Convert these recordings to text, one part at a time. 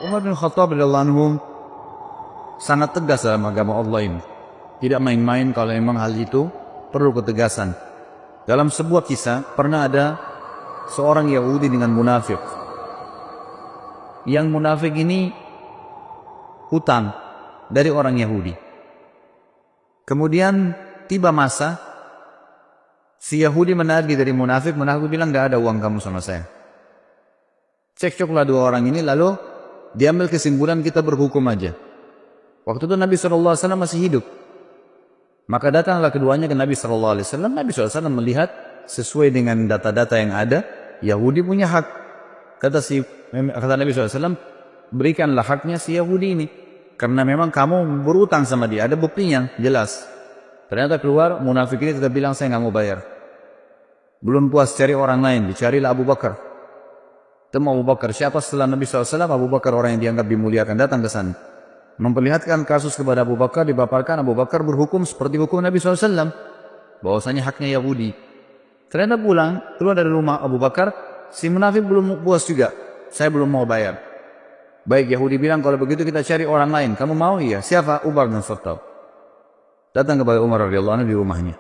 Umar bin Khattab radhiyallahu anhu sangat tegas dalam agama Allah ini. Tidak main-main kalau memang hal itu perlu ketegasan. Dalam sebuah kisah pernah ada seorang Yahudi dengan munafik. Yang munafik ini hutang dari orang Yahudi. Kemudian tiba masa si Yahudi menagih dari munafik bilang nggak ada uang kamu sama saya. Cekcoklah dua orang ini, lalu diambil kesimpulan kita berhukum aja. Waktu itu Nabi SAW masih hidup. Maka datanglah keduanya ke Nabi SAW. Nabi SAW melihat sesuai dengan data-data yang ada, Yahudi punya hak. Kata Nabi SAW, berikanlah haknya si Yahudi ini. Karena memang kamu berutang sama dia, ada buktinya, jelas. Ternyata keluar, munafik ini tetap bilang saya nggak mau bayar. Belum puas cari orang lain, dicarilah Abu Bakar. Temu Abu Bakar, siapa setelah Nabi SAW? Abu Bakar, orang yang dianggap dimuliakan, datang ke sana. Memperlihatkan kasus kepada Abu Bakar, dipaparkan. Abu Bakar berhukum seperti hukum Nabi SAW. Bahwasanya haknya Yahudi. Ternyata pulang, keluar dari rumah Abu Bakar, si munafik belum puas juga. Saya belum mau bayar. Baik, Yahudi bilang, kalau begitu kita cari orang lain. Kamu mau? Iya. Siapa? Umar bin Khattab. Datang kepada Umar radhiyallahu anhu di rumahnya.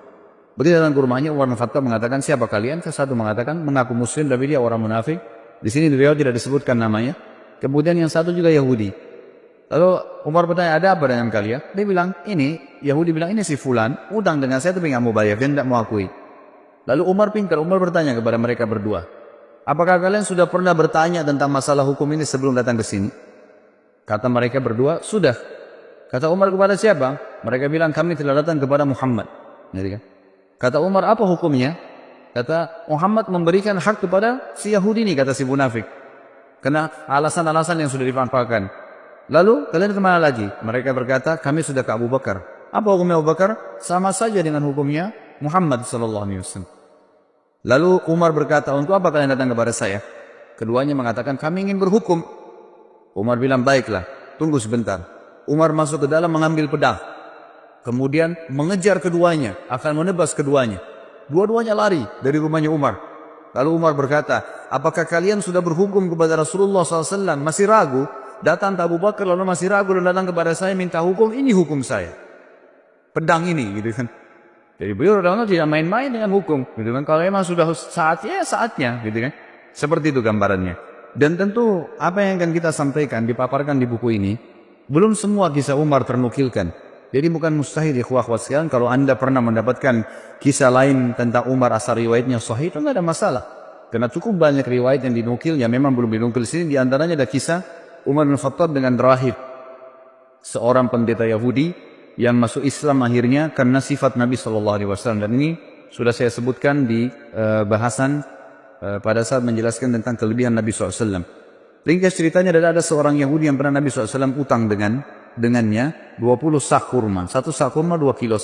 Begitu datang ke rumahnya, Umar bin Khattab mengatakan, siapa kalian? Satu mengatakan, mengaku muslim, tapi dia orang munafik. Di sini di riwayat tidak disebutkan namanya. Kemudian yang satu juga Yahudi. Lalu Umar bertanya, ada apa dengan kalian? Dia bilang, Yahudi bilang, ini si Fulan, utang dengan saya tapi nggak mau bayar, dia tidak mau akui. Lalu Umar pintar, Umar bertanya kepada mereka berdua, apakah kalian sudah pernah bertanya tentang masalah hukum ini sebelum datang ke sini? Kata mereka berdua, sudah. Kata Umar kepada siapa? Mereka bilang, kami telah datang kepada Muhammad. Kata Umar, apa hukumnya? Kata Muhammad memberikan hak kepada si Yahudi ini, kata si munafik. Karena alasan-alasan yang sudah dipaparkan. Lalu kalian kemana lagi? Mereka berkata, kami sudah ke Abu Bakar. Apa hukumnya Abu Bakar? Sama saja dengan hukumnya Muhammad SAW. Lalu Umar berkata, untuk apa kalian datang kepada saya? Keduanya mengatakan, kami ingin berhukum. Umar bilang, baiklah, tunggu sebentar. Umar masuk ke dalam mengambil pedang. Kemudian mengejar keduanya, akan menebas keduanya. Dua-duanya lari dari rumahnya Umar. Lalu Umar berkata, apakah kalian sudah berhukum kepada Rasulullah SAW? Masih ragu? Datang ke Abu Bakar lalu masih ragu dan datang kepada saya minta hukum, ini hukum saya. Pedang ini, gitu kan. Jadi beliau tidak main-main dengan hukum, gitu kan. Kalau memang sudah saatnya, saatnya, gitu kan. Seperti itu gambarannya. Dan tentu apa yang akan kita sampaikan, dipaparkan di buku ini, belum semua kisah Umar ternukilkan. Jadi bukan mustahil ikhwah-ikhwah sekalian, kalau anda pernah mendapatkan kisah lain tentang Umar asal riwayatnya sahih, itu tidak ada masalah. Karena cukup banyak riwayat yang dinukil, yang memang belum dinukil sini. Di antaranya ada kisah Umar bin Khattab dengan Rahib, seorang pendeta Yahudi yang masuk Islam akhirnya karena sifat Nabi SAW. Dan ini sudah saya sebutkan di bahasan pada saat menjelaskan tentang kelebihan Nabi SAW. Ringkas ceritanya ada seorang Yahudi yang pernah Nabi SAW utang dengannya 20 sak kurma. Satu sak kurma 2,5 kilo.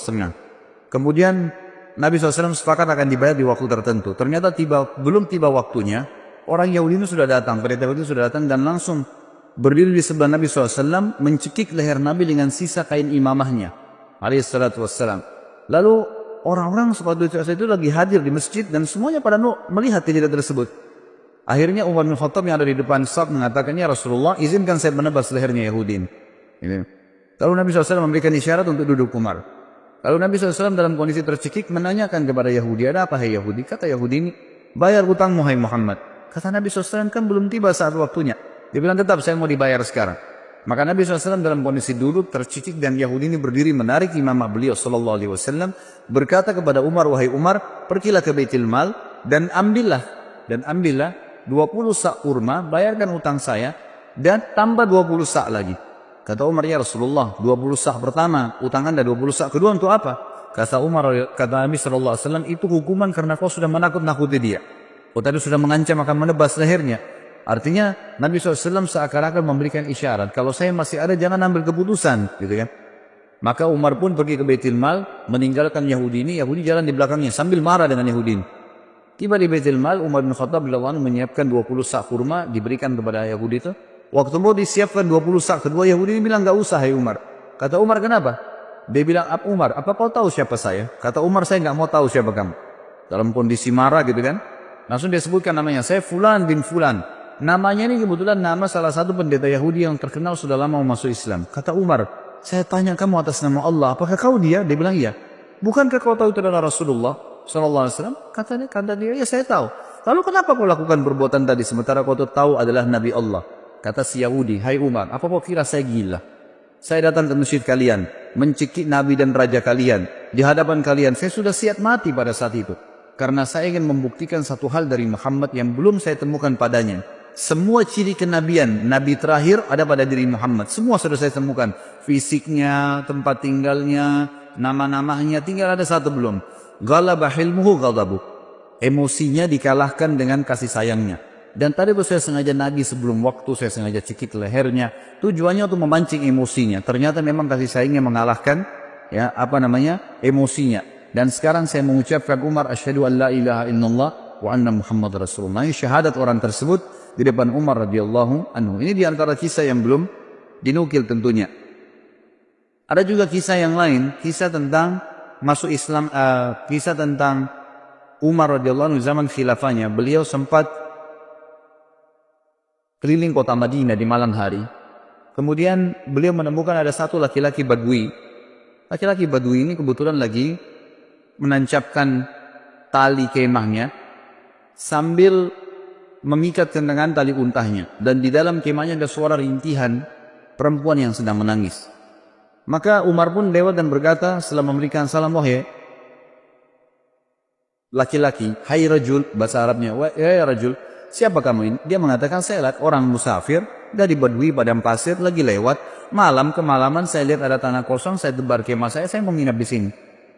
Kemudian Nabi SAW sepakat akan dibayar di waktu tertentu. Ternyata belum tiba waktunya, orang Yahudi itu sudah datang, pendeta itu sudah datang dan langsung berdiri di sebelah Nabi SAW, mencekik leher Nabi dengan sisa kain imamahnya, alaihissalatu wassalam. Lalu orang-orang seperti itu lagi hadir di masjid dan semuanya pada melihat kejadian tersebut. Akhirnya Umar bin Khattab yang ada di depan saf mengatakan, ya Rasulullah, izinkan saya menebas lehernya Yahudi. Lalu Nabi SAW memberikan isyarat untuk duduk Umar. Lalu Nabi SAW dalam kondisi tercekik menanyakan kepada Yahudi, ada apa hai Yahudi? Kata Yahudi ini, bayar hutangmu hai Muhammad. Kata Nabi SAW, kan belum tiba saat waktunya. Dia bilang, tetap saya mau dibayar sekarang. Maka Nabi SAW dalam kondisi duduk tercicik dan Yahudi ini berdiri menarik imamah beliau SAW, berkata kepada Umar, wahai Umar, pergilah ke Baitul Mal dan ambillah 20 sak kurma, bayarkan utang saya dan tambah 20 sak lagi. Kata Umar, ya Rasulullah, 20 sak pertama utang Anda, 20 sak kedua untuk apa? Kata Nabi SAW, itu hukuman karena kau sudah menakut-nakuti dia. Kau tadi sudah mengancam akan menebas lehernya. Artinya Nabi SAW seakan-akan memberikan isyarat, kalau saya masih ada jangan ambil keputusan, gitu kan. Maka Umar pun pergi ke Baitul Mal, meninggalkan Yahudi ini. Yahudi jalan di belakangnya sambil marah dengan Yahudi ini. Tiba di Baitul Mal, Umar bin Khattab menyiapkan 20 sak kurma, diberikan kepada Yahudi itu. Waktu mau disiapkan 20 sak kedua, Yahudi ini bilang, gak usah hai Umar. Kata Umar, kenapa? Dia bilang, Umar, apa kau tahu siapa saya? Kata Umar, saya gak mau tahu siapa kamu. Dalam kondisi marah gitu kan. Langsung dia sebutkan namanya, saya Fulan bin Fulan. Namanya ini kebetulan nama salah satu pendeta Yahudi yang terkenal sudah lama masuk Islam. Kata Umar, saya tanya kamu atas nama Allah, apakah kau dia? Dia bilang iya. Bukankah kau tahu itu adalah Rasulullah SAW? Kata dia, ya saya tahu. Lalu kenapa kau lakukan perbuatan tadi sementara kau tahu adalah Nabi Allah? Kata si Yahudi, hai Umar, apa kau kira saya gila? Saya datang ke masjid kalian, mencekik Nabi dan Raja kalian. Di hadapan kalian, saya sudah siap mati pada saat itu. Karena saya ingin membuktikan satu hal dari Muhammad yang belum saya temukan padanya. Semua ciri kenabian, Nabi terakhir ada pada diri Muhammad. Semua sudah saya temukan. Fisiknya, tempat tinggalnya, nama-namanya, tinggal ada satu belum. Ghalaba hilmuhu ghadabu. Emosinya dikalahkan dengan kasih sayangnya. Dan tadi saya sengaja nagih sebelum waktu, saya sengaja cekik lehernya. Tujuannya untuk memancing emosinya. Ternyata memang kasih sayangnya mengalahkan emosinya. Dan sekarang saya mengucapkan Umar, asyhadu an la ilaha illallah wa anna Muhammad Rasulullah. Ini syahadat orang tersebut di depan Umar radhiyallahu anhu. Ini diantara kisah yang belum dinukil tentunya. Ada juga kisah yang lain, kisah tentang masuk Islam, kisah tentang Umar radhiyallahu anhu zaman khilafahnya. Beliau sempat keliling kota Madinah di malam hari. Kemudian beliau menemukan ada satu laki-laki Badui. Laki-laki Badui ini kebetulan lagi menancapkan tali kemahnya sambil memikatkan dengan tali untahnya. Dan di dalam kemahnya ada suara rintihan perempuan yang sedang menangis. Maka Umar pun lewat dan berkata setelah memberikan salam, wahai laki-laki, hai rajul, bahasa Arabnya, wahai rajul, siapa kamu ini? Dia mengatakan, saya lihat orang musafir dari Badui padang pasir lagi lewat. Malam kemalaman saya lihat ada tanah kosong, saya tebar kemah saya mau menginap di sini.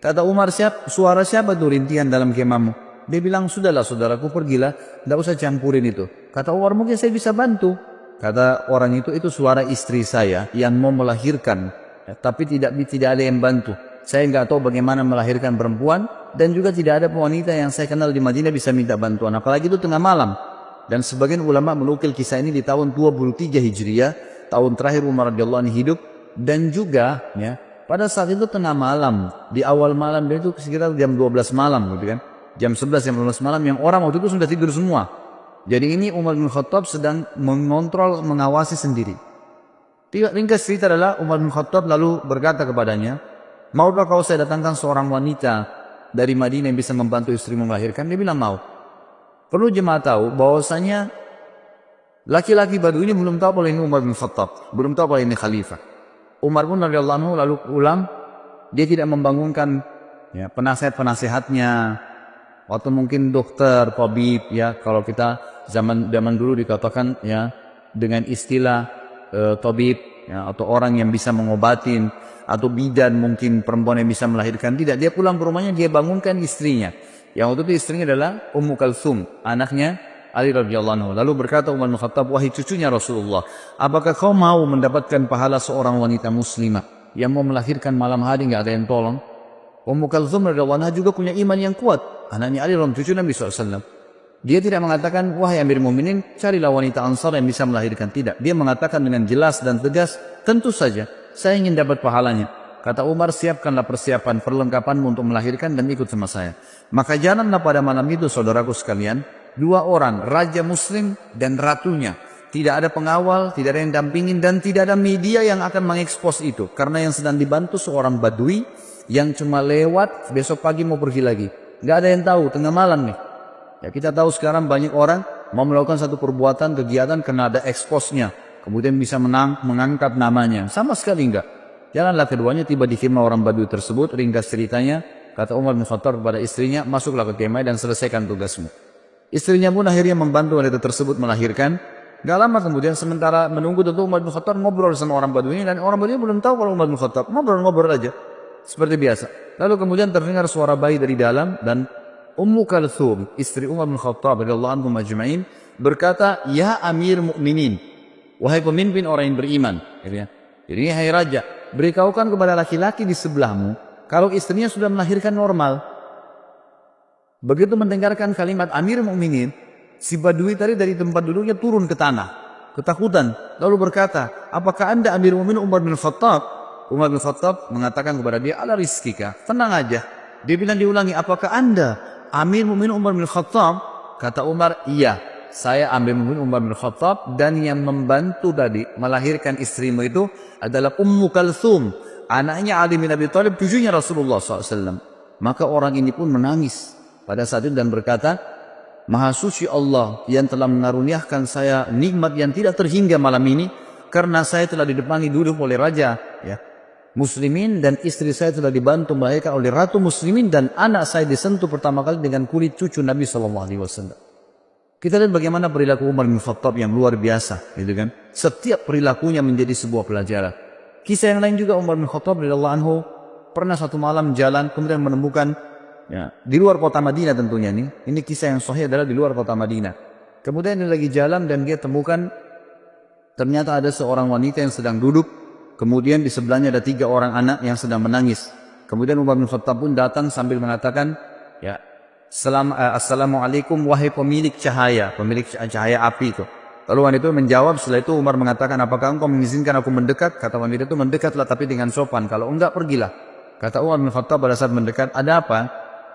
Kata Umar, suara siapa tuh rintihan dalam kemahmu? Dia bilang, sudahlah saudaraku, pergilah, tidak usah campurin itu. Kata Umar, mungkin saya bisa bantu. Kata orang itu suara istri saya yang mau melahirkan, tapi tidak ada yang bantu. Saya nggak tahu bagaimana melahirkan perempuan, dan juga tidak ada wanita yang saya kenal di Madinah bisa minta bantuan, apalagi itu tengah malam. Dan sebagian ulama menukil kisah ini di tahun 23 Hijriah, tahun terakhir Umar radhiyallahu anhu hidup. Dan juga pada saat itu tengah malam, di awal malam, dia itu sekitar jam 12 malam gitu kan. Jam 11, jam 12 malam, yang orang waktu itu sudah tidur semua. Jadi ini Umar bin Khattab sedang mengontrol, mengawasi sendiri. Ringkas cerita adalah Umar bin Khattab lalu berkata kepadanya, maukah kau saya datangkan seorang wanita dari Madinah yang bisa membantu istrimu melahirkan? Dia bilang mau. Perlu jemaah tahu bahwasanya laki-laki Badui ini belum tahu kalau ini Umar bin Khattab, belum tahu kalau ini khalifah. Umar pun radhiyallahu anhu lalu pulang, dia tidak membangunkan penasihat-penasihatnya, atau mungkin dokter, tabib, kalau kita zaman dulu dikatakan dengan istilah tabib, atau orang yang bisa mengobatin, atau bidan mungkin perempuan yang bisa melahirkan. Tidak, dia pulang ke rumahnya, dia bangunkan istrinya. Yang waktu itu istrinya adalah Ummu Kalsum, anaknya Ali radhiyallahu anhu. Lalu berkata Umar bin Khattab, wahai cucunya Rasulullah, apakah kau mau mendapatkan pahala seorang wanita muslimah yang mau melahirkan malam hari nggak ada yang tolong? Ummu Kalsum radhiyallahu anha juga punya iman yang kuat. Anaknya Ali radhiyallahu cucu Nabi SAW. Dia tidak mengatakan, wahai Amir Mu'minin, carilah wanita Ansar yang bisa melahirkan. Tidak. Dia mengatakan dengan jelas dan tegas, tentu saja, saya ingin dapat pahalanya. Kata Umar, siapkanlah persiapan, perlengkapanmu untuk melahirkan dan ikut sama saya. Maka jalanlah pada malam itu, saudaraku sekalian, dua orang, raja muslim dan ratunya. Tidak ada pengawal, tidak ada yang dampingin, dan tidak ada media yang akan mengekspos itu. Karena yang sedang dibantu seorang Badui yang cuma lewat, besok pagi mau pergi lagi. Gak ada yang tahu, tengah malam nih. Ya kita tahu sekarang banyak orang mau melakukan satu perbuatan, kegiatan karena ada eksposnya. Kemudian bisa mengangkat namanya. Sama sekali enggak. Jalanlah keduanya tiba di kemah orang Badui tersebut. Ringkas ceritanya, kata Umar bin Khattab kepada istrinya, masuklah ke kemah dan selesaikan tugasmu. Istrinya pun akhirnya membantu wanita tersebut melahirkan. Gak lama kemudian sementara menunggu tentu Umar bin Khattab ngobrol sama orang Badui ini. Dan orang Badui belum tahu kalau Umar bin Khattab. Ngobrol-ngobrol aja. Seperti biasa. Lalu kemudian terdengar suara bayi dari dalam dan Ummu Kalthum, istri Umar bin Khattab radhiyallahu anhu majma'in, berkata, "Ya Amir Mukminin, wahai pemimpin orang yang beriman." Jadi, hai raja, beritahukan kepada laki-laki di sebelahmu kalau istrinya sudah melahirkan normal. Begitu mendengarkan kalimat Amir Mukminin, si Badui tadi dari tempat duduknya turun ke tanah, ketakutan, lalu berkata, "Apakah Anda Amir Mukminin Umar bin Khattab?" Umar bin Khattab mengatakan kepada dia, "Ala rizkika, tenang aja." Dia bilang diulangi, "Apakah Anda Amir Mukminin Umar bin Khattab?" Kata Umar, "Iya." saya ambil memimpin Umar bin Khattab, dan yang membantu tadi melahirkan istrimu itu adalah Ummu Kalthum, anaknya Ali bin Abi Thalib, cucunya Rasulullah SAW. Maka orang ini pun menangis pada saat itu dan berkata, Maha suci Allah yang telah mengaruniakan saya nikmat yang tidak terhingga malam ini, karena saya telah didepangi dulu oleh raja muslimin, dan istri saya telah dibantu melahirkan oleh ratu muslimin, dan anak saya disentuh pertama kali dengan kulit cucu Nabi SAW. Kita lihat bagaimana perilaku Umar bin Khattab yang luar biasa, gitu kan? Setiap perilakunya menjadi sebuah pelajaran. Kisah yang lain juga, Umar bin Khattab radhiyallahu anhu pernah satu malam jalan, kemudian menemukan di luar kota Madinah tentunya ini kisah yang sahih adalah di luar kota Madinah. Kemudian dia lagi jalan dan dia temukan ternyata ada seorang wanita yang sedang duduk, kemudian di sebelahnya ada 3 orang anak yang sedang menangis. Kemudian Umar bin Khattab pun datang sambil mengatakan, Assalamualaikum wahai pemilik cahaya api itu. Lalu wanita itu menjawab, setelah itu Umar mengatakan, apakah engkau mengizinkan aku mendekat? Kata wanita itu, mendekatlah tapi dengan sopan, kalau enggak pergilah. Kata Umar bin Khattab pada saat mendekat, ada apa?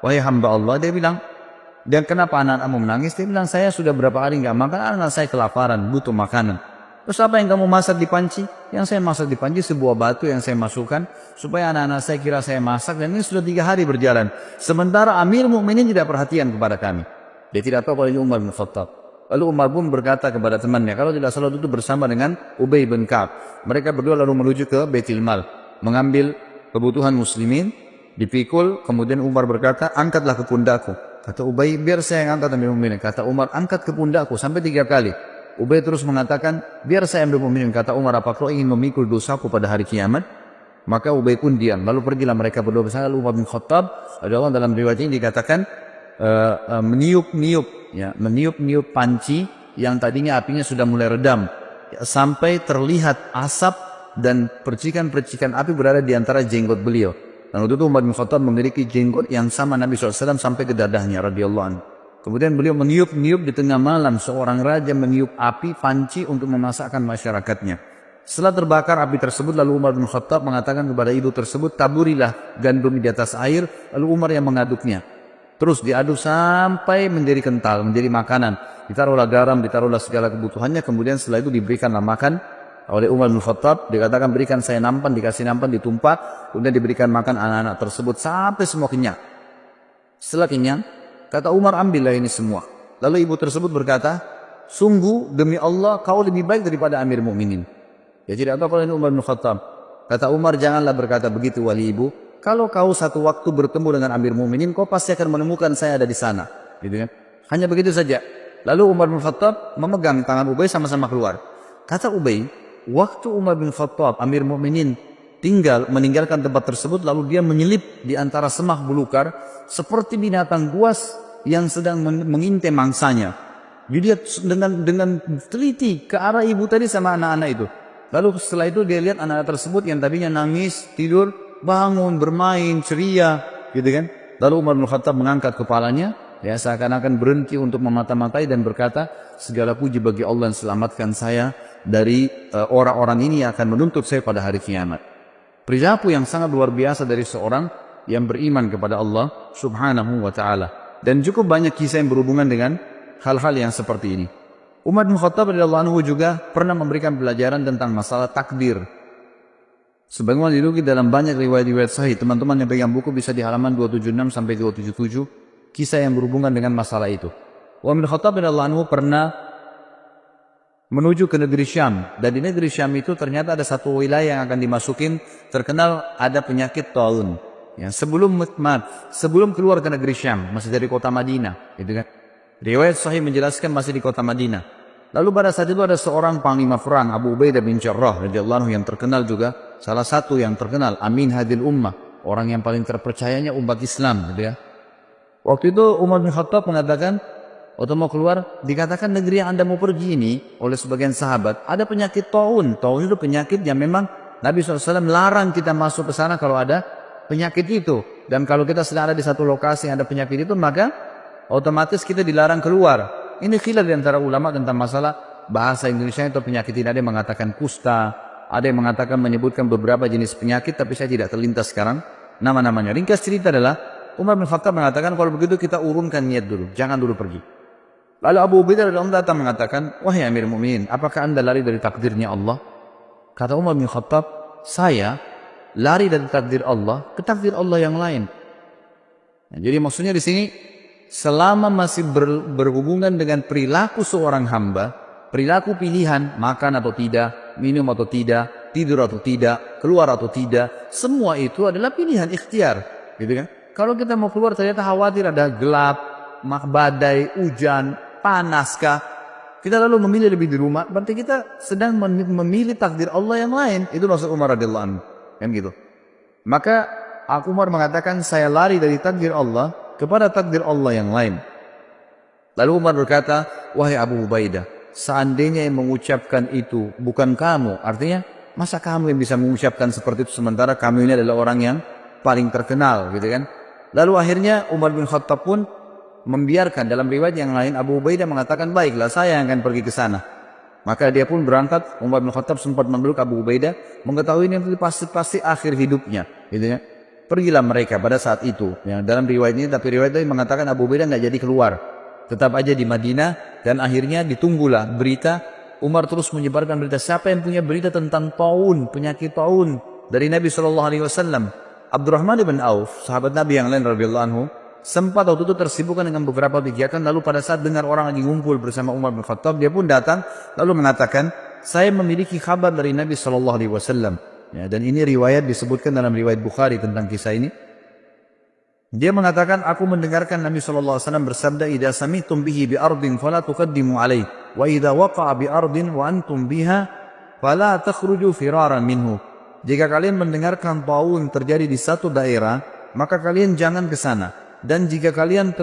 Wahai hamba Allah, dia bilang, dan kenapa anak-anakmu menangis? Dia bilang, saya sudah berapa hari enggak makan, anak saya kelaparan, butuh makanan. Terus apa yang kamu masak di panci? Yang saya masak di panci sebuah batu yang saya masukkan supaya anak-anak saya kira saya masak, dan ini sudah 3 hari berjalan. Sementara Amir Mukminin tidak perhatian kepada kami. Dia tidak tahu kalau ini Umar bin Khattab. Lalu Umar pun berkata kepada temannya, kalau tidak salah itu bersama dengan Ubay bin Ka'ab. Mereka berdua lalu menuju ke Baitul Mal, mengambil kebutuhan muslimin, dipikul. Kemudian Umar berkata, angkatlah ke pundakku. Kata Ubay, biar saya yang angkat Amir Mukminin. Kata Umar, angkat ke pundakku sampai 3 kali. Ubay terus mengatakan, biar saya ambil pemimpin. Kata Umar, apa kau ingin memikul dosaku pada hari kiamat? Maka Ubay pun diam. Lalu pergilah mereka berdua bersama. Lalu Umar bin Khattab, dalam riwayat ini dikatakan, meniup panci yang tadinya apinya sudah mulai redam, sampai terlihat asap dan percikan-percikan api berada di antara jenggot beliau. Dan waktu itu Umar bin Khattab memiliki jenggot yang sama Nabi SAW sampai ke dadahnya radhiyallahu anhu. Kemudian beliau meniup-niup di tengah malam, seorang raja meniup api panci untuk memasakkan masyarakatnya. Setelah terbakar api tersebut, lalu Umar bin Khattab mengatakan kepada ibu tersebut, taburilah gandum di atas air, lalu Umar yang mengaduknya. Terus diaduk sampai menjadi kental, menjadi makanan. Ditaruhlah garam, ditaruhlah segala kebutuhannya, kemudian setelah itu diberikanlah makan oleh Umar bin Khattab. Dikatakan, berikan saya nampan, dikasih nampan, ditumpah, kemudian diberikan makan anak-anak tersebut sampai semua kenyang. Setelah kenyang, kata Umar, ambillah ini semua. Lalu ibu tersebut berkata, sungguh demi Allah kau lebih baik daripada Amir Mukminin. Ya tidak tahu kalau ini Umar bin Khattab. Kata Umar, janganlah berkata begitu wali ibu. Kalau kau satu waktu bertemu dengan Amir Mukminin, kau pasti akan menemukan saya ada di sana. Gitu kan? Hanya begitu saja. Lalu Umar bin Khattab memegang tangan Ubay, sama-sama keluar. Kata Ubay, waktu Umar bin Khattab, Amir Mukminin meninggalkan tempat tersebut, lalu dia menyelip di antara semak belukar seperti binatang buas yang sedang mengintai mangsanya. Dia dengan teliti ke arah ibu tadi sama anak-anak itu. Lalu setelah itu dia lihat anak-anak tersebut yang tadinya nangis, tidur, bangun, bermain, ceria, gitu kan. Lalu Umar bin Khattab mengangkat kepalanya, seakan-akan berhenti untuk memata-matai dan berkata, segala puji bagi Allah yang selamatkan saya dari orang-orang ini yang akan menuntut saya pada hari kiamat. Perilaku yang sangat luar biasa dari seorang yang beriman kepada Allah subhanahu wa ta'ala. Dan cukup banyak kisah yang berhubungan dengan hal-hal yang seperti ini. Umar bin Khattab radhiyallahu anhu juga pernah memberikan pelajaran tentang masalah takdir. Sebagaimana didukung dalam banyak riwayat-riwayat sahih, teman-teman yang pegang buku bisa di halaman 276 sampai 277, kisah yang berhubungan dengan masalah itu. Umar bin Khattab radhiyallahu anhu pernah menuju ke negeri Syam, dan di negeri Syam itu ternyata ada satu wilayah yang akan dimasukin, terkenal ada penyakit taun. Ya, sebelum keluar ke negeri Syam, masih dari kota Madinah, gitu kan. Riwayat sahih menjelaskan masih di kota Madinah. Lalu pada saat itu ada seorang panglima perang, Abu Ubaidah bin Jarrah radhiyallahu anhu, yang terkenal juga, salah satu yang terkenal, Amin Hadil Ummah, orang yang paling terpercayanya umat Islam, gitu ya. Waktu itu Umar bin Khattab mengatakan, waktu mau keluar, dikatakan negeri yang Anda mau pergi ini oleh sebagian sahabat ada penyakit taun. Taun itu penyakit yang memang Nabi SAW larang kita masuk ke sana kalau ada penyakit itu. Dan kalau kita sedang ada di satu lokasi yang ada penyakit itu, maka otomatis kita dilarang keluar. Ini khilaf di antara ulama tentang masalah bahasa Indonesia itu penyakit ini. Ada yang mengatakan kusta, ada yang mengatakan menyebutkan beberapa jenis penyakit, tapi saya tidak terlintas sekarang nama-namanya. Ringkas cerita adalah Umar bin Khattab mengatakan, kalau begitu kita urunkan niat dulu, jangan dulu pergi. Lalu Abu Ubaidah radhiyallahu anhu datang mengatakan, wahai Amir Mu'minin, apakah anda lari dari takdirnya Allah? Kata Umar bin Khattab, saya lari dari takdir Allah ke takdir Allah yang lain. Nah, jadi maksudnya di sini, selama masih berhubungan dengan perilaku seorang hamba, perilaku pilihan, makan atau tidak, minum atau tidak, tidur atau tidak, keluar atau tidak, semua itu adalah pilihan ikhtiar, gitu kan? Kalau kita mau keluar ternyata khawatir ada gelap, badai, hujan, panaskah, kita lalu memilih lebih di rumah, berarti kita sedang memilih takdir Allah yang lain. Itu maksud Umar radhiyallahu anhu, kan gitu. Maka Umar mengatakan, saya lari dari takdir Allah kepada takdir Allah yang lain. Lalu Umar berkata, wahai Abu Ubaidah, seandainya yang mengucapkan itu bukan kamu, artinya masa kamu yang bisa mengucapkan seperti itu sementara kamu ini adalah orang yang paling terkenal, gitu kan? Lalu akhirnya Umar bin Khattab pun membiarkan. Dalam riwayat yang lain Abu Ubaidah mengatakan, baiklah saya yang akan pergi ke sana. Maka dia pun berangkat. Umar bin Khattab sempat memeluk Abu Ubaidah, mengetahui ini pasti akhir hidupnya, gitu ya. Pergilah mereka pada saat itu. Yang dalam riwayat ini, tapi riwayat ini mengatakan Abu Ubaidah nggak jadi keluar, tetap aja di Madinah. Dan akhirnya ditunggulah berita. Umar terus menyebarkan berita, siapa yang punya berita tentang taun, penyakit taun dari Nabi SAW. Abdurrahman bin Auf, sahabat Nabi yang lain radhiyallahu anhu, sempat waktu itu tersibukkan dengan beberapa kegiatan. Lalu pada saat dengar orang lagi ngumpul bersama Umar bin Khattab, dia pun datang lalu mengatakan, saya memiliki kabar dari Nabi SAW. Ya, dan ini riwayat disebutkan dalam riwayat Bukhari tentang kisah ini. Dia mengatakan, aku mendengarkan Nabi SAW bersabda, idza sami'tum bihi bi ardin fala tuqaddimu alaih, wa idza waqa'a bi ardin wa antum biha fala takhruju firaran minhu. Jika kalian mendengarkan taun terjadi di satu daerah, maka kalian jangan ke sana. Dan jika kalian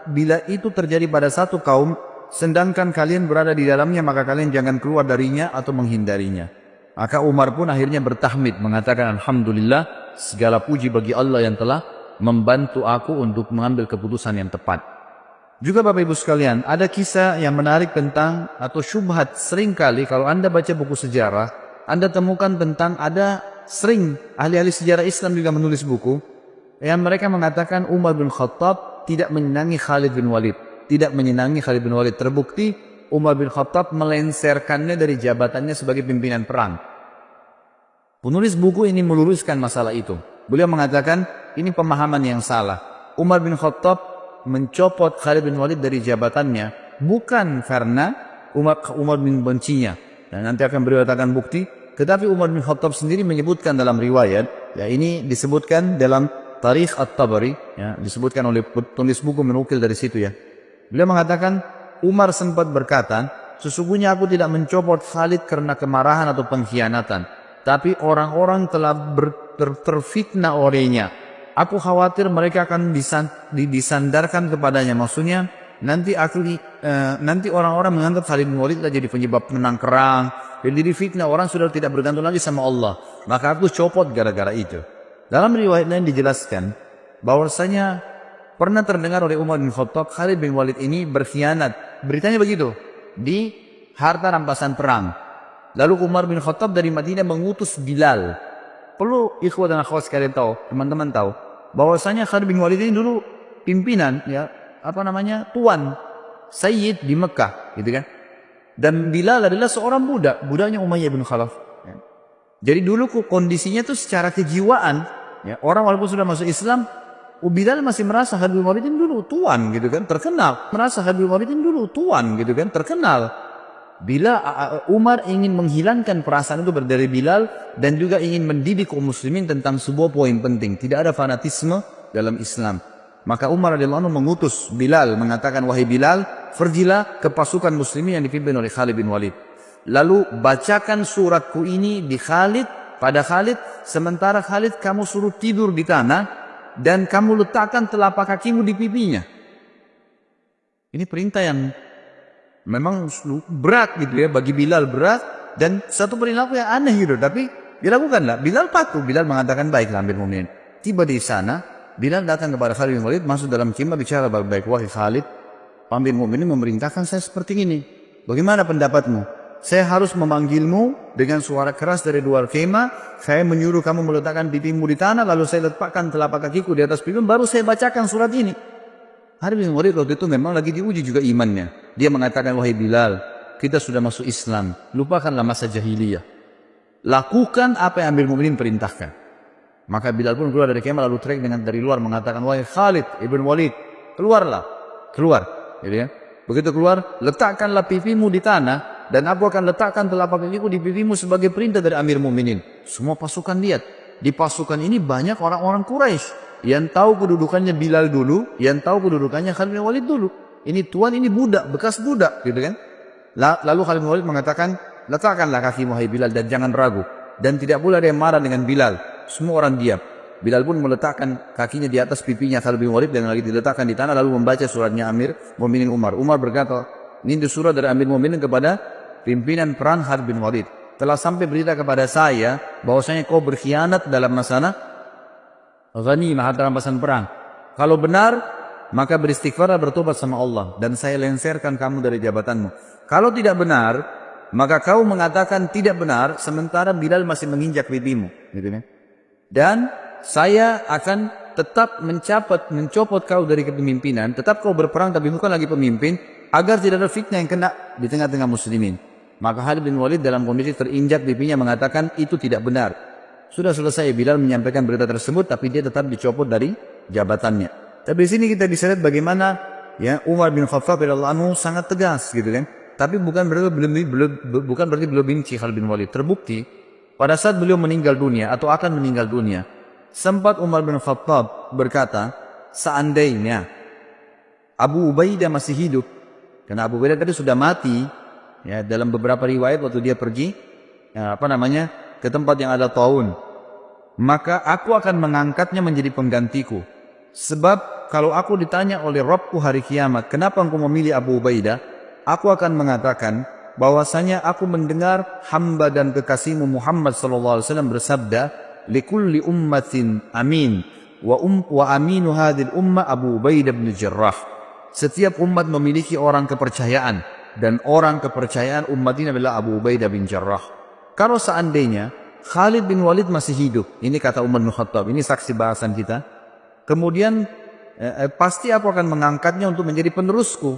bila itu terjadi pada satu kaum, sedangkan kalian berada di dalamnya, maka kalian jangan keluar darinya atau menghindarinya. Maka Umar pun akhirnya bertahmid, mengatakan, alhamdulillah, segala puji bagi Allah yang telah membantu aku untuk mengambil keputusan yang tepat. Juga Bapak Ibu sekalian, ada kisah yang menarik tentang, atau syubhat seringkali kalau Anda baca buku sejarah, Anda temukan tentang ada sering ahli-ahli sejarah Islam juga menulis buku, yang mereka mengatakan Umar bin Khattab tidak menyenangi Khalid bin Walid. Tidak menyenangi Khalid bin Walid. Terbukti Umar bin Khattab melenserkannya dari jabatannya sebagai pimpinan perang. Penulis buku ini meluruskan masalah itu. Beliau mengatakan ini pemahaman yang salah. Umar bin Khattab mencopot Khalid bin Walid dari jabatannya bukan karena Umar bin bencinya. Dan nanti akan beliau katakan bukti. Tetapi Umar bin Khattab sendiri menyebutkan dalam riwayat, ya ini disebutkan dalam Tarikh At-Tabari, ya, disebutkan oleh penulis buku menukil dari situ ya. Beliau mengatakan Umar sempat berkata, sesungguhnya aku tidak mencopot Khalid karena kemarahan atau pengkhianatan, tapi orang-orang telah terfitnah olehnya. Aku khawatir mereka akan disandarkan kepadanya. Maksudnya nanti orang-orang menganggap Khalid bin Walid jadi penyebab menang perang. Jadi fitnah, orang sudah tidak bergantung lagi sama Allah. Maka aku copot gara-gara itu. Dalam riwayat lain dijelaskan bahwasanya pernah terdengar oleh Umar bin Khattab Khalid bin Walid ini berkhianat. Beritanya begitu di harta rampasan perang. Lalu Umar bin Khattab dari Madinah mengutus Bilal. Perlu ikhwah dan akhwat sekalian tahu, teman-teman tahu bahwasanya Khalid bin Walid ini dulu pimpinan, ya, tuan Sayyid di Mekah, gitu kan. Dan Bilal adalah seorang budaknya Umayyah bin Khalaf. Ya. Jadi dulu kondisinya tuh secara kejiwaan, ya, orang walaupun sudah masuk Islam, Bilal masih merasa Khalid bin Walid ini dulu tuan, gitu kan, terkenal. Merasa Khalid bin Walid ini dulu tuan, gitu kan, terkenal. Bila Umar ingin menghilangkan perasaan itu dari Bilal dan juga ingin mendidik kaum muslimin tentang sebuah poin penting, tidak ada fanatisme dalam Islam. Maka Umar radhiyallahu anhu mengutus Bilal, mengatakan, wahai Bilal, pergilah ke pasukan muslimin yang dipimpin oleh Khalid bin Walid. Lalu bacakan suratku ini di pada Khalid, sementara Khalid kamu suruh tidur di tanah dan kamu letakkan telapak kakimu di pipinya. Ini perintah yang memang berat gitu ya, bagi Bilal berat dan satu perilaku yang aneh gitu, tapi dilakukanlah. Bilal patuh. Bilal mengatakan, baiklah Amir Mu'minin. Tiba di sana, Bilal datang kepada Khalid bin Walid, masuk dalam khemah, bicara baik-baik, wahai Khalid, Amir Mu'minin memerintahkan saya seperti ini. Bagaimana pendapatmu? Saya harus memanggilmu dengan suara keras dari luar khemah. Saya menyuruh kamu meletakkan pipimu di tanah, lalu saya letakkan telapak kakiku di atas pipimu, baru saya bacakan surat ini. Khalid bin Walid waktu itu memang lagi diuji juga imannya. Dia mengatakan, wahai Bilal, kita sudah masuk Islam, lupakanlah masa jahiliyah. Lakukan apa yang Amirul Mukminin perintahkan. Maka Bilal pun keluar dari kemah lalu teriak dari luar mengatakan, wahai Khalid ibn Walid, keluarlah, keluar. Gitu ya. Begitu keluar, letakkanlah pipimu di tanah dan aku akan letakkan telapak kakiku di pipimu sebagai perintah dari Amir Mukminin. Semua pasukan lihat. Di pasukan ini banyak orang-orang Quraisy yang tahu kedudukannya Bilal dulu, yang tahu kedudukannya Khalid bin Walid dulu. Ini tuan, ini budak, bekas budak, gitu kan? Lalu Khalid bin Walid mengatakan, letakkanlah kakimu hai Bilal dan jangan ragu. Dan tidak boleh ada yang marah dengan Bilal. Semua orang diam. Bilal pun meletakkan kakinya di atas pipinya Khalid bin Walid dan lagi diletakkan di tanah lalu membaca suratnya Amir Mukminin Umar. Umar berkata, ini surat dari Amir Mukminin kepada pimpinan perang Khalid bin Walid. Telah sampai berita kepada saya bahwasanya kau berkhianat dalam masalah ghanimah dalam rampasan perang. Kalau benar, maka beristighfarlah, bertobat sama Allah dan saya lengserkan kamu dari jabatanmu. Kalau tidak benar, maka kau mengatakan tidak benar sementara Bilal masih menginjak pipimu, gitu kan? Dan saya akan tetap mencopot kau dari kepemimpinan, tetap kau berperang tapi bukan lagi pemimpin, agar tidak ada fitnah yang kena di tengah-tengah muslimin. Maka Khalid bin Walid dalam kondisi terinjak pipinya mengatakan itu tidak benar. Sudah selesai Bilal menyampaikan berita tersebut, tapi dia tetap dicopot dari jabatannya. Tapi di sini kita bisa lihat bagaimana ya Umar bin Khattab radhiyallahu anhu sangat tegas, gitu kan? Tapi bukan berarti belum benci Khalid bin Walid. Terbukti pada saat beliau meninggal dunia atau akan meninggal dunia, sempat Umar bin Khattab berkata, seandainya Abu Ubaidah masih hidup, karena Abu Ubaidah tadi sudah mati. Ya, dalam beberapa riwayat waktu dia pergi ke tempat yang ada taun, maka aku akan mengangkatnya menjadi penggantiku. Sebab kalau aku ditanya oleh Rabbku hari kiamat, kenapa engkau memilih Abu Ubaidah? Aku akan mengatakan bahwasanya aku mendengar hamba dan kekasihmu Muhammad sallallahu alaihi wasallam bersabda, likulli ummatin amin wa aminu hadhil umma Abu Ubaidah bin Jarrah. Setiap umat memiliki orang kepercayaan dan orang kepercayaan umat ini adalah Abu Ubaidah bin Jarrah. Kalau seandainya Khalid bin Walid masih hidup, ini kata Umar bin Khattab, ini saksi bahasan kita, kemudian pasti aku akan mengangkatnya untuk menjadi penerusku.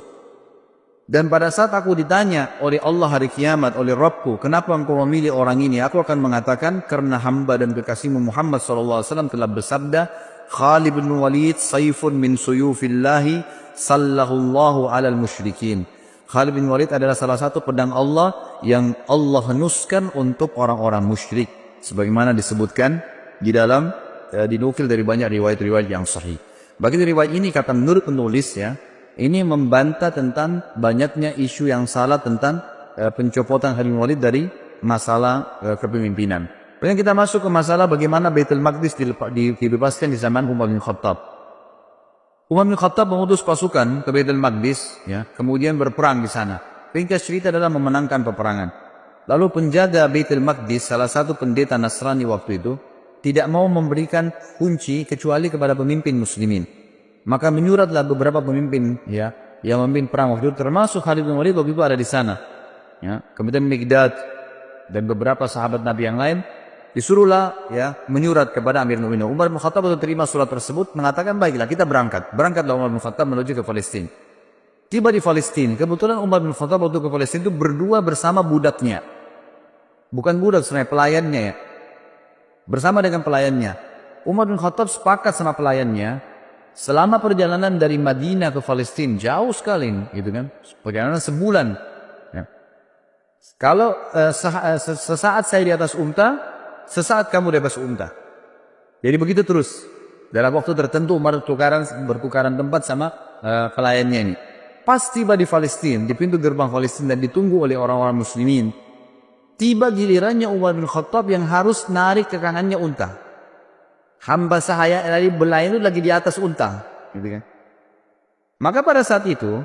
Dan pada saat aku ditanya oleh Allah hari kiamat, oleh Rabbku, kenapa engkau memilih orang ini? Aku akan mengatakan, karena hamba dan kekasihmu Muhammad SAW telah bersabda, Khalid bin Walid sayfun min suyufillahi sallallahu alal musyrikin. Khalid bin Walid adalah salah satu pedang Allah yang Allah henuskan untuk orang-orang musyrik. Sebagaimana disebutkan di dalam, dinukil dari banyak riwayat-riwayat yang sahih. Bagi riwayat ini, kata menurut penulis ya, ini membantah tentang banyaknya isu yang salah tentang pencopotan Khalid bin Walid dari masalah kepemimpinan. Kemudian kita masuk ke masalah bagaimana Baitul Maqdis dibebaskan di zaman Umar bin Khattab. Umar bin Khattab mengutus pasukan ke Baitul Maqdis, ya, kemudian berperang di sana. Ringkas cerita adalah memenangkan peperangan. Lalu penjaga Baitul Maqdis, salah satu pendeta Nasrani waktu itu, tidak mau memberikan kunci kecuali kepada pemimpin muslimin. Maka menyuratlah beberapa pemimpin ya yang memimpin perang waktu itu, termasuk Khalid bin Walid waktu itu ada di sana. Ya, kemudian Miqdad dan beberapa sahabat Nabi yang lain disuruhlah ya menyurat kepada Amir Mu'minin. Umar bin Khattab waktu terima surat tersebut mengatakan, baiklah kita berangkat. Berangkatlah Umar bin Khattab menuju ke Palestina. Tiba di Palestina, kebetulan Umar bin Khattab waktu ke Palestina itu berdua bersama budaknya. Bukan budak sebenarnya, pelayannya ya. Bersama dengan pelayannya. Umar bin Khattab sepakat sama pelayannya, selama perjalanan dari Madinah ke Palestina, jauh sekali gitu kan. Perjalanan sebulan. Ya. Kalau sesaat saya di atas unta, sesaat kamu di atas unta. Jadi begitu terus. Dalam waktu tertentu Umar bertukaran tempat sama pelayannya ini. Pas tiba di Palestina, di pintu gerbang Palestina dan ditunggu oleh orang-orang muslimin. Tiba gilirannya Umar bin Khattab yang harus narik ke kanannya unta. Hamba sahaya dari belayan itu lagi di atas unta, gitu kan. Maka pada saat itu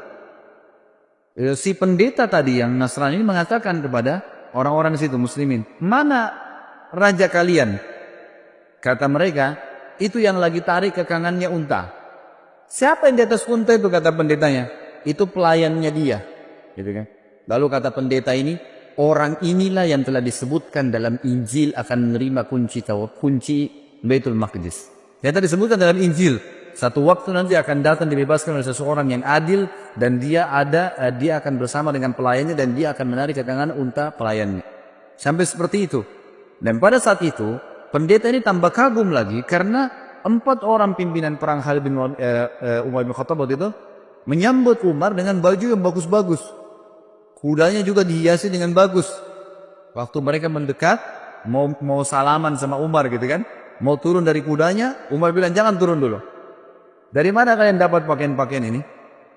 si pendeta tadi yang Nasrani ini mengatakan kepada orang-orang di situ muslimin, mana raja kalian? Kata mereka, itu yang lagi tarik ke kanannya unta. Siapa yang di atas unta itu? Kata pendetanya. Itu pelayannya dia, gitu kan. Lalu kata pendeta ini, orang inilah yang telah disebutkan dalam Injil akan menerima kunci Baitul Maqdis. Yang tadi disebutkan dalam Injil, satu waktu nanti akan datang dibebaskan oleh seseorang yang adil dan dia akan bersama dengan pelayannya dan dia akan menarik kekangan unta pelayannya. Sampai seperti itu. Dan pada saat itu pendeta ini tambah kagum lagi karena 4 orang pimpinan perang Khalid bin Umar bin Khattab waktu itu menyambut Umar dengan baju yang bagus-bagus. Kudanya juga dihiasi dengan bagus. Waktu mereka mendekat mau salaman sama Umar gitu kan, mau turun dari kudanya, Umar bilang jangan turun dulu. Dari mana kalian dapat pakaian-pakaian ini?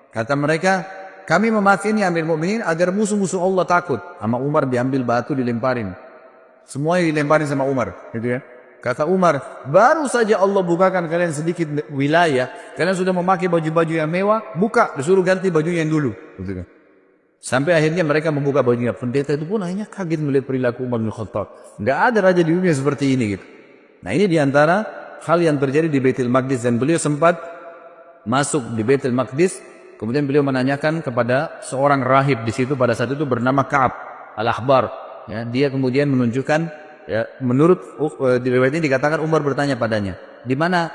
Kata mereka, kami memakai ini Amir Mu'minin agar musuh-musuh Allah takut. Sama Umar diambil batu dilemparin. Semuanya dilemparin sama Umar, gitu ya. Kata Umar, baru saja Allah bukakan kalian sedikit wilayah, kalian sudah memakai baju-baju yang mewah, buka, disuruh ganti baju yang dulu, gitu kan. Sampai akhirnya mereka membuka bajunya. Pendeta itu pun akhirnya kaget melihat perilaku Umar bin Khattab. Nggak ada raja di dunia seperti ini, gitu. Nah, ini diantara hal yang terjadi di Baitul Maqdis, dan beliau sempat masuk di Baitul Maqdis. Kemudian beliau menanyakan kepada seorang rahib di situ pada saat itu bernama Ka'ab al-Ahbar. Ya, dia kemudian menunjukkan, ya, menurut di riwayat ini dikatakan Umar bertanya padanya, di mana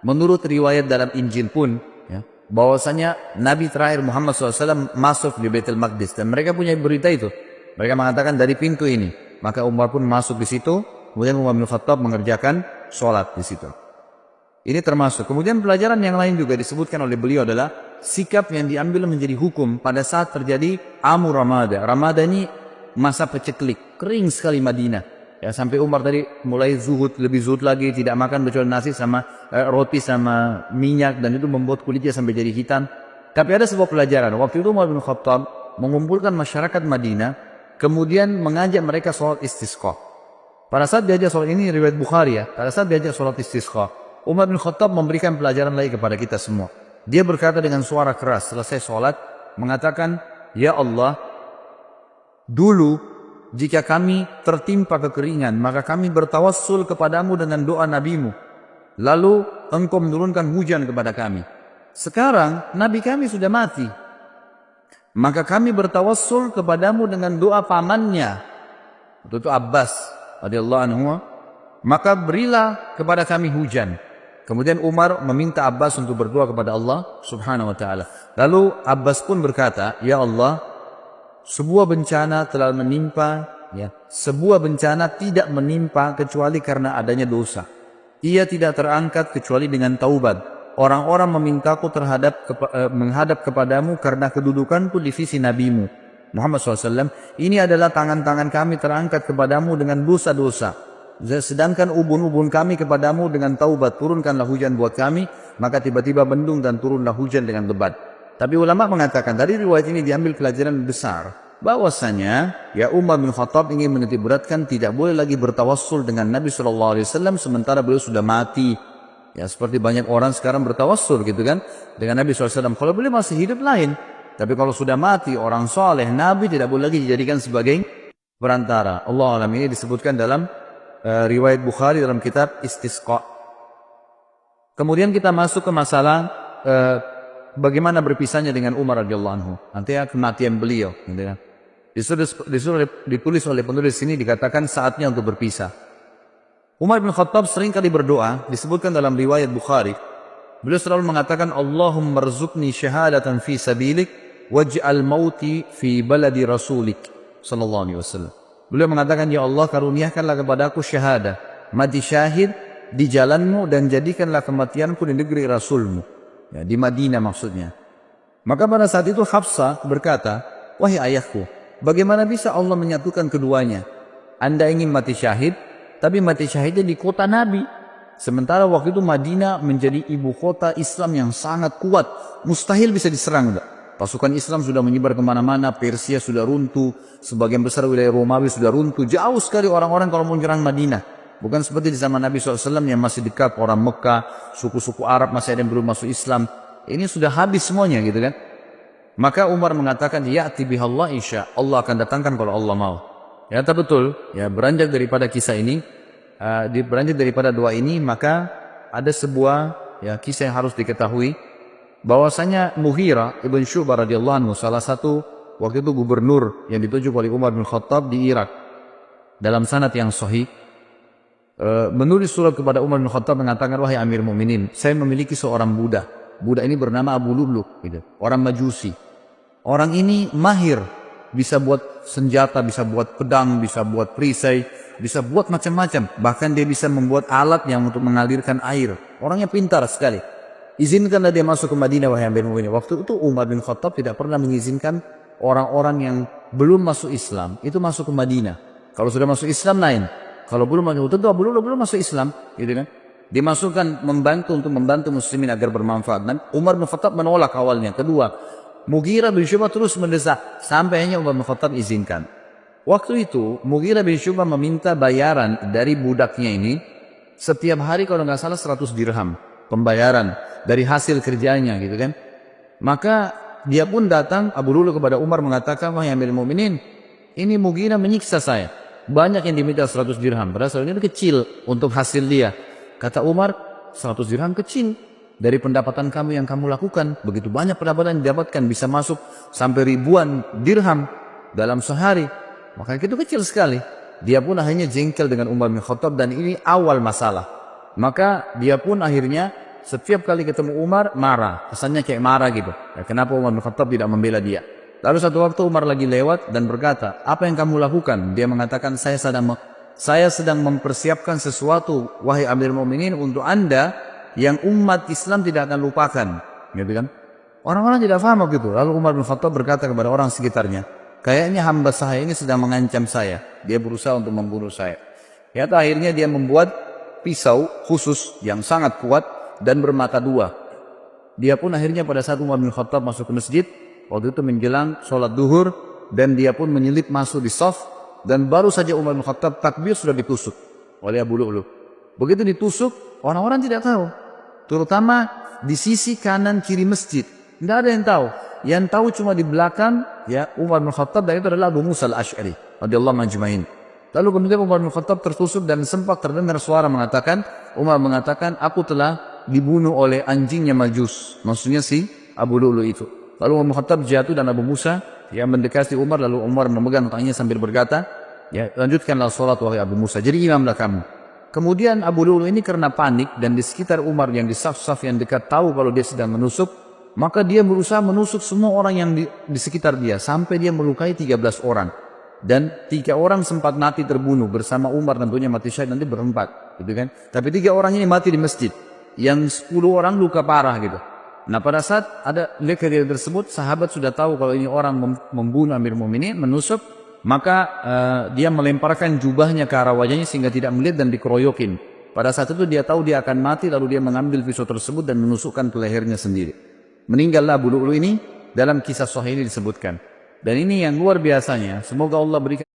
menurut riwayat dalam Injil pun, ya, bahwasanya Nabi terakhir Muhammad SAW masuk di Baitul Maqdis, dan mereka punya berita itu. Mereka mengatakan dari pintu ini. Maka Umar pun masuk di situ. Kemudian Umar bin Khattab mengerjakan sholat di situ. Ini termasuk. Kemudian pelajaran yang lain juga disebutkan oleh beliau adalah sikap yang diambil menjadi hukum pada saat terjadi Amu Ramada. Ramada ini masa peceklik, kering sekali Madinah. Ya, sampai Umar tadi mulai zuhud, lebih zuhud lagi, tidak makan kecuali nasi sama roti sama minyak, dan itu membuat kulitnya sampai jadi hitam. Tapi ada sebuah pelajaran. Waktu itu Umar bin Khattab mengumpulkan masyarakat Madinah, kemudian mengajak mereka sholat istisqa. Pada saat diajak sholat ini riwayat Bukhari, ya, pada saat diajak sholat istisqa, Umar bin Khattab memberikan pelajaran lagi kepada kita semua. Dia berkata dengan suara keras selesai sholat, mengatakan, ya Allah, dulu jika kami tertimpa kekeringan, maka kami bertawassul kepadamu dengan doa nabimu. Lalu engkau menurunkan hujan kepada kami. Sekarang nabi kami sudah mati. Maka kami bertawassul kepadamu dengan doa pamannya, itu Abbas radhiyallahu anhu. Maka berilah kepada kami hujan. Kemudian Umar meminta Abbas untuk berdoa kepada Allah subhanahu wa ta'ala. Lalu Abbas pun berkata, ya Allah, sebuah bencana telah menimpa, ya, sebuah bencana tidak menimpa kecuali karena adanya dosa. Ia tidak terangkat kecuali dengan taubat. Orang-orang memintaku menghadap kepadamu karena kedudukanku di sisi nabimu Muhammad SAW. Ini adalah tangan-tangan kami terangkat kepadamu dengan dosa-dosa. Sedangkan ubun-ubun kami kepadamu dengan taubat. Turunkanlah hujan buat kami. Maka tiba-tiba mendung dan turunlah hujan dengan lebat. Tapi ulama mengatakan dari riwayat ini diambil pelajaran besar, bahwasanya ya Umar bin Khattab ingin menitikberatkan tidak boleh lagi bertawassul dengan Nabi SAW sementara beliau sudah mati. Ya, seperti banyak orang sekarang bertawassul gitu kan dengan Nabi SAW. Kalau beliau masih hidup lain, tapi kalau sudah mati orang soleh, Nabi tidak boleh lagi dijadikan sebagai perantara. Allah alam, ini disebutkan dalam riwayat Bukhari dalam kitab Istisqa. Kemudian kita masuk ke masalah bagaimana berpisahnya dengan Umar radhiyallahu anhu. Nanti kematian beliau, gitu kan. Ditulis oleh penulis ini dikatakan saatnya untuk berpisah. Umar bin Khattab sering kali berdoa, disebutkan dalam riwayat Bukhari. Beliau selalu mengatakan, Allahumma rzuqni syahadatan fi sabilik waj'al mauti fi baladi rasulik sallallahu alaihi wasallam. Beliau mengatakan, ya Allah, karuniakanlah kepadaku syahadah, mati syahid di jalanmu, dan jadikanlah kematianku di negeri Rasulmu, ya, di Madinah maksudnya. Maka pada saat itu Hafsah berkata, wahai ayahku, bagaimana bisa Allah menyatukan keduanya? Anda ingin mati syahid, tapi mati syahidnya di kota Nabi. Sementara waktu itu Madinah menjadi ibu kota Islam yang sangat kuat. Mustahil bisa diserang. Pasukan Islam sudah menyebar kemana-mana. Persia sudah runtuh. Sebagian besar wilayah Romawi sudah runtuh. Jauh sekali orang-orang kalau mau menyerang Madinah. Bukan seperti di zaman Nabi SAW yang masih dekat. Orang Mekah, suku-suku Arab masih ada yang belum masuk Islam. Ini sudah habis semuanya gitu kan. Maka Umar mengatakan, ya'ti bihallah insya Allah akan datangkan kalau Allah mau. Ya, betul. Ya, beranjak daripada kisah ini, beranjak daripada doa ini, maka ada sebuah ya kisah yang harus diketahui, bahwasanya Mughirah ibn Syu'bah radhiyallahu anhu, salah satu waktu itu gubernur yang ditunjuk oleh Umar bin Khattab di Irak, dalam sanad yang sahih, menulis surat kepada Umar bin Khattab mengatakan, wahai Amir Mu'minin, saya memiliki seorang budak. Budak ini bernama Abu Lu'lu', gitu. Orang Majusi. Orang ini mahir, bisa buat senjata, bisa buat pedang, bisa buat perisai, bisa buat macam-macam. Bahkan dia bisa membuat alat yang untuk mengalirkan air. Orangnya pintar sekali. Izinkanlah dia masuk ke Madinah, wahai Amir Mu'minin. Waktu itu Umar bin Khattab tidak pernah mengizinkan orang-orang yang belum masuk Islam itu masuk ke Madinah. Kalau sudah masuk Islam lain. Kalau belum masuk, tentu Abu Lu'lu' belum masuk Islam, gitu kan? Dimasukkan untuk membantu muslimin agar bermanfaat. Dan Umar bin Khattab menolak awalnya. Kedua, Mughirah bin Syu'bah terus mendesak sampai hanya Umar bin Khattab izinkan. Waktu itu Mughirah bin Syu'bah meminta bayaran dari budaknya ini setiap hari kalau nggak salah 100 dirham pembayaran dari hasil kerjanya, gitu kan? Maka dia pun datang Abu Lu'lu' kepada Umar mengatakan, wahai Amirul Mukminin, ini Mughirah menyiksa saya. Banyak yang diminta 100 dirham, padahal ini kecil untuk hasil dia. Kata Umar, 100 dirham kecil dari pendapatan kamu yang kamu lakukan. Begitu banyak pendapatan yang didapatkan, bisa masuk sampai ribuan dirham dalam sehari. Maka itu kecil sekali. Dia pun akhirnya jengkel dengan Umar bin Khattab dan ini awal masalah. Maka dia pun akhirnya setiap kali ketemu Umar marah. Kesannya kayak marah gitu. Ya, kenapa Umar bin Khattab tidak membela dia? Lalu satu waktu Umar lagi lewat dan berkata, apa yang kamu lakukan? Dia mengatakan, saya sedang mempersiapkan sesuatu, wahai Amirul Mukminin, untuk Anda yang umat Islam tidak akan lupakan. Gitu kan? Orang-orang tidak paham begitu. Lalu Umar bin Khattab berkata kepada orang sekitarnya, kayaknya hamba saya ini sedang mengancam saya. Dia berusaha untuk membunuh saya. Ya, akhirnya dia membuat pisau khusus yang sangat kuat dan bermata dua. Dia pun akhirnya pada saat Umar bin Khattab masuk ke masjid, waktu itu menjelang sholat duhur, dan dia pun menyelip masuk di shaf, dan baru saja Umar bin Khattab takbir sudah ditusuk oleh Abu Lu'lu'. Begitu ditusuk, orang-orang tidak tahu. Terutama di sisi kanan kiri masjid. Tidak ada yang tahu. Yang tahu cuma di belakang ya Umar bin Khattab, dan itu adalah Abu Musa al-Ash'ari radhiyallahu anhu ajma'in. Lalu kemudian Umar bin Khattab tertusuk dan sempat terdengar suara mengatakan, Umar mengatakan, aku telah dibunuh oleh anjingnya Majus. Maksudnya si Abu Lu'lu' itu. Lalu Umar bin Khattab jatuh dan Abu Musa yang mendekati Umar, lalu Umar memegang tangannya sambil berkata, ya lanjutkanlah sholat wahai Abu Musa, jadi imamlah kamu. Kemudian Abu Lu'lu' ini karena panik dan di sekitar Umar yang di saf-saf yang dekat tahu kalau dia sedang menusuk, maka dia berusaha menusuk semua orang yang di sekitar dia sampai dia melukai 13 orang. Dan 3 orang sempat mati terbunuh bersama Umar, tentunya mati syahid nanti berempat, gitu kan? Tapi 3 orang ini mati di masjid, yang 10 orang luka parah gitu. Nah pada saat ada kejadian tersebut, sahabat sudah tahu kalau ini orang membunuh Amir Mu'minin, menusuk, maka dia melemparkan jubahnya ke arah wajahnya sehingga tidak melihat dan dikeroyokin. Pada saat itu dia tahu dia akan mati, lalu dia mengambil pisau tersebut dan menusukkan ke lehernya sendiri. Meninggallah Abu Lu'lu' ini, dalam kisah sahih ini disebutkan. Dan ini yang luar biasanya, semoga Allah berikan